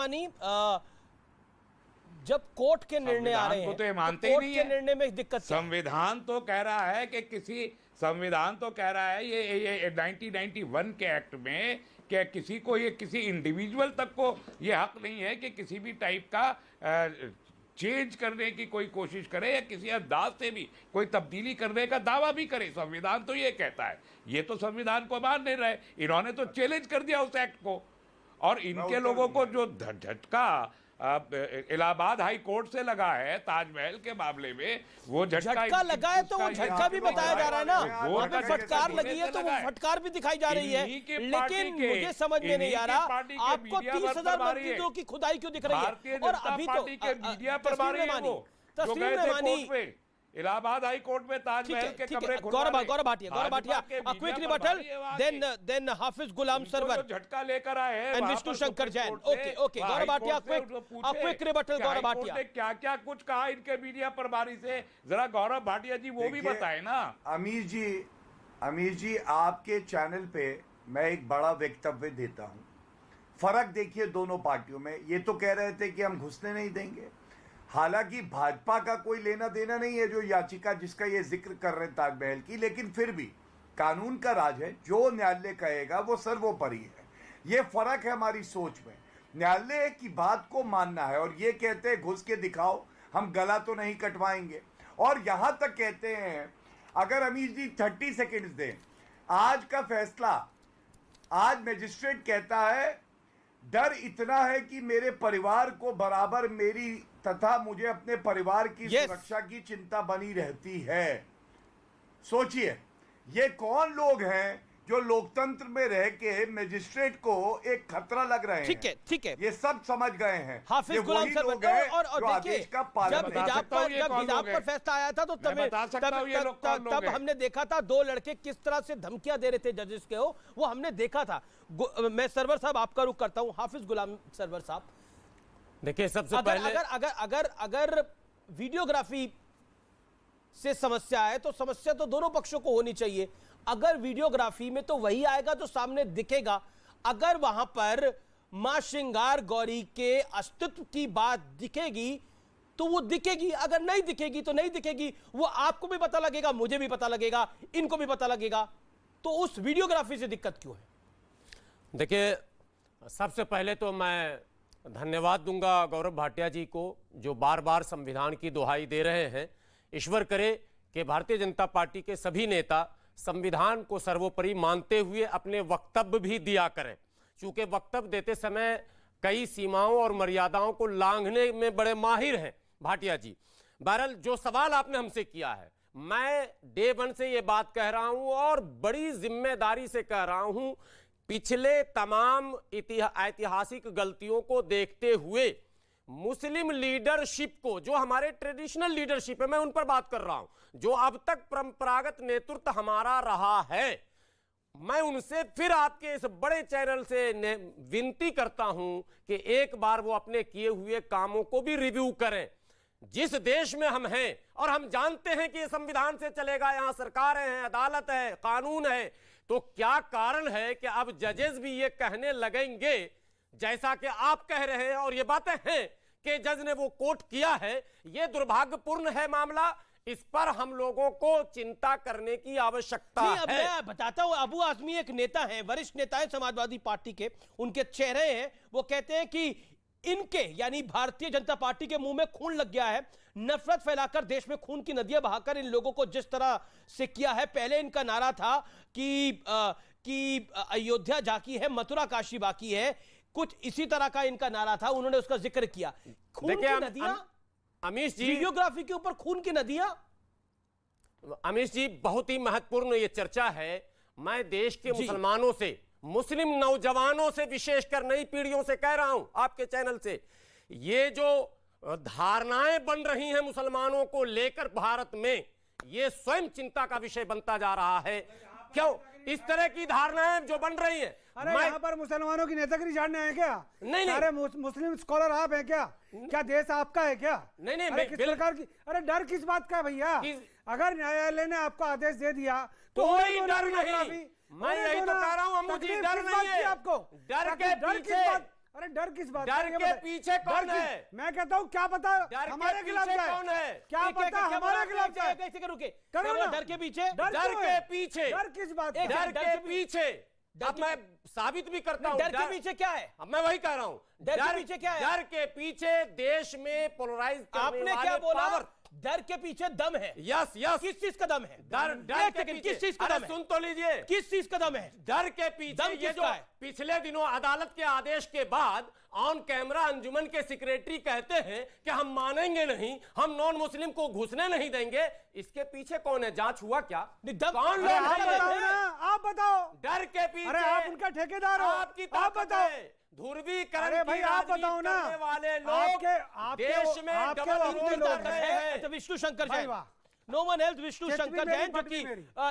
मानी जब कोर्ट के निर्णय आ रहे हैं तो ये मानते कोर्ट ही नहीं के है। निर्णय में दिक्कत क्या है? संविधान तो कह रहा है कि संविधान तो कह रहा है ये 1991 के एक्ट में कि किसी को ये किसी इंडिविजुअल तक को ये हक नहीं है कि किसी भी टाइप का चेंज करने की कोई कोशिश करे या किसी अंदाज से भी कोई तब्दीली करने का दावा भी करे। संविधान तो ये कहता है, ये तो संविधान को मान नहीं रहे, इन्होंने तो चैलेंज कर दिया उस एक्ट को। और इनके लोगों को जो झटका इलाहाबाद हाई कोर्ट से लगा है ताजमहल के मामले में, वो झटका लगा है तो वो झटका भी बताया जा रहा है ना, वहां पे फटकार लगी है तो वो फटकार भी दिखाई जा रही है। लेकिन मुझे समझ में नहीं आ रहा आपको 30,000 मस्जिदों की खुदाई क्यों दिख रही है? और अभी तो मीडिया प्रभारी है वो, जो गए थे कोर्ट में, इलाहाबाद हाई कोर्ट में ताजमहल के कमरे Gaurav Bhatia quick rebuttal, then Hafiz Ghulam Sarwar झटका लेकर आए हैं and Vishnu Shankar Jain. Okay Gaurav Bhatia quick rebuttal. Gaurav Bhatia ने क्या क्या कुछ कहा इनके मीडिया प्रभारी से, जरा गौरव भाटिया जी वो भी बताए ना। अमीर जी आपके चैनल पे मैं एक बड़ा वक्तव्य देता हूं। फर्क देखिए दोनों पार्टियों में। ये तो कह रहे थे कि हम घुसने नहीं देंगे, हालांकि भाजपा का कोई लेना देना नहीं है जो याचिका जिसका ये जिक्र कर रहे हैं ताजमहल की, लेकिन फिर भी कानून का राज है, जो न्यायालय कहेगा वो सर्वोपरि है। ये फर्क है हमारी सोच में। न्यायालय की बात को मानना है और ये कहते हैं घुस के दिखाओ, हम गला तो नहीं कटवाएंगे। और यहां तक कहते हैं अगर अमीर जी 30 सेकेंड्स दें, आज का फैसला, आज मजिस्ट्रेट कहता है डर इतना है कि मेरे परिवार को बराबर मेरी तथा मुझे अपने परिवार की सुरक्षा की चिंता बनी रहती है। सोचिए ये कौन लोग हैं जो लोकतंत्र में रह के मजिस्ट्रेट को एक खतरा लग रहे हैं। ठीक है ये सब समझ गए हैं। हाफिज गुलाम सरवर और देखिए जब हिजाब पर फैसला आया था तो तब हमने देखा था दो लड़के किस तरह से धमकियां दे रहे थे जजेस के, वो हमने देखा था। मैं सरवर साहब आपका रुख करता हूं। हाफिज गुलाम सरवर साहब देखिए, सबसे पहले अगर वीडियोग्राफी से समस्या है तो समस्या तो दोनों पक्षों को होनी चाहिए। अगर वीडियोग्राफी में तो वही आएगा जो सामने दिखेगा। अगर वहां पर मां श्रृंगार गौरी के अस्तित्व की बात दिखेगी तो वो दिखेगी, अगर नहीं दिखेगी तो नहीं दिखेगी। वो आपको भी पता लगेगा, मुझे भी पता लगेगा, इनको भी पता लगेगा। तो उस वीडियोग्राफी से दिक्कत क्यों है? देखिए, सबसे पहले तो मैं धन्यवाद दूंगा गौरव भाटिया जी को, जो बार बार संविधान की दुहाई दे रहे हैं। ईश्वर करे कि भारतीय जनता पार्टी के सभी नेता संविधान को सर्वोपरि मानते हुए अपने वक्तव्य भी दिया करें, क्योंकि वक्तव्य देते समय कई सीमाओं और मर्यादाओं को लांघने में बड़े माहिर हैं भाटिया जी। बहरहाल, जो सवाल आपने हमसे किया है, मैं डे वन से ये बात कह रहा हूं और बड़ी जिम्मेदारी से कह रहा हूं, पिछले तमाम ऐतिहासिक गलतियों को देखते हुए मुस्लिम लीडरशिप को, जो हमारे ट्रेडिशनल लीडरशिप है, मैं उन पर बात कर रहा हूं, जो अब तक परंपरागत नेतृत्व हमारा रहा है, मैं उनसे फिर आपके इस बड़े चैनल से विनती करता हूं कि एक बार वो अपने किए हुए कामों को भी रिव्यू करें। जिस देश में हम हैं और हम जानते हैं कि ये संविधान से चलेगा, यहां सरकारें हैं, अदालत है, कानून है, तो क्या कारण है कि अब जजेस भी ये कहने लगेंगे जैसा कि आप कह रहे हैं, और ये बातें हैं कि जज ने वो कोट किया है। ये दुर्भाग्यपूर्ण है मामला, इस पर हम लोगों को चिंता करने की आवश्यकता है। मैं बताता हूं, अबू आजमी एक नेता है, वरिष्ठ नेता है समाजवादी पार्टी के, उनके चेहरे हैं, वो कहते हैं कि इनके यानी भारतीय जनता पार्टी के मुंह में खून लग गया है। नफरत फैलाकर देश में खून की नदियां बहाकर इन लोगों को जिस तरह से किया है। पहले इनका नारा था कि अयोध्या जाकी है, मथुरा काशी बाकी है, कुछ इसी तरह का इनका नारा था, उन्होंने उसका जिक्र किया। खून की नदियां, अमीश जी, वीडियोग्राफी के ऊपर खून की नदियां। अमीश जी, बहुत ही महत्वपूर्ण ये चर्चा है। मैं देश के मुसलमानों से, मुस्लिम नौजवानों से, विशेषकर नई पीढ़ियों से कह रहा हूं आपके चैनल से, ये जो धारणाएं बन रही हैं मुसलमानों को लेकर भारत में, ये स्वयं चिंता का विषय बनता जा रहा है। क्यों इस तरह की धारणाएं जो बन रही हैं? अरे यहाँ पर मुसलमानों की नेतागिरी जानने आए क्या? नहीं, सारे मुस्लिम स्कॉलर आप हैं क्या? क्या देश आपका है क्या? नहीं, किस प्रकार की, अरे डर किस बात का भैया? अगर न्यायालय ने आपको आदेश दे दिया तो कोई डर नहीं। मैं यही तो कह रहा हूं, मुझे डर नहीं है। आपको डर के पीछे अरे डर किस बात डर का? ये के बताइए। पीछे कौन डर किस- है? मैं कहता हूँ क्या पता डर के हमारे खिलाफ पीछे जाए। कौन है? क्या पता हमारे खिलाफ जाए। कैसे करोगे? करो क्या ना। बोला, डर के पीछे डर क्यों के है? पीछे। डर किस बात एक का? डर डर के के पीछे। अब मैं साबित भी करता हूं। डर के पीछे क्या है? अब मैं वही कह रहा हूं। डर के पीछे क्या है? डर के पीछे देश में पोलराइज करने आपने वाले क्या बोला? पावर। डर के पीछे दम है। Yes yes. किस चीज का दम है? डर डर एक के सेकंड, पीछे किस चीज का अरे दम है? सुन तो लीजिए। किस चीज का दम है? डर के पीछे दम ये किसका जो है? पिछले दिनों अदालत के आदेश के बाद ऑन कैमरा अंजुमन के सेक्रेटरी कहते हैं कि हम मानेंगे नहीं, हम नॉन मुस्लिम को घुसने नहीं देंगे। इसके पीछे कौन है? जांच हुआ क्या? दम- कौन अरे लोग आप हैं? बताओ ना, आप बताओ। डर के पीछे। अरे आप उनका ठेकेदार हो। आपकी आप ताकत बताओ। है। ध्रुवीकरण अरे भाई की आप राजनीति बताओ ना। करने वाले लोग आपके देश में आपके डबल वकील रोल लोग कर रहे हैं। हैं। अच्छा, विष्णु शंकर भाई जैन, वाह। नो वन हेल्थ विष्णु चेत भी शंकर मेरी, जैन, जो पट भी कि मेरी।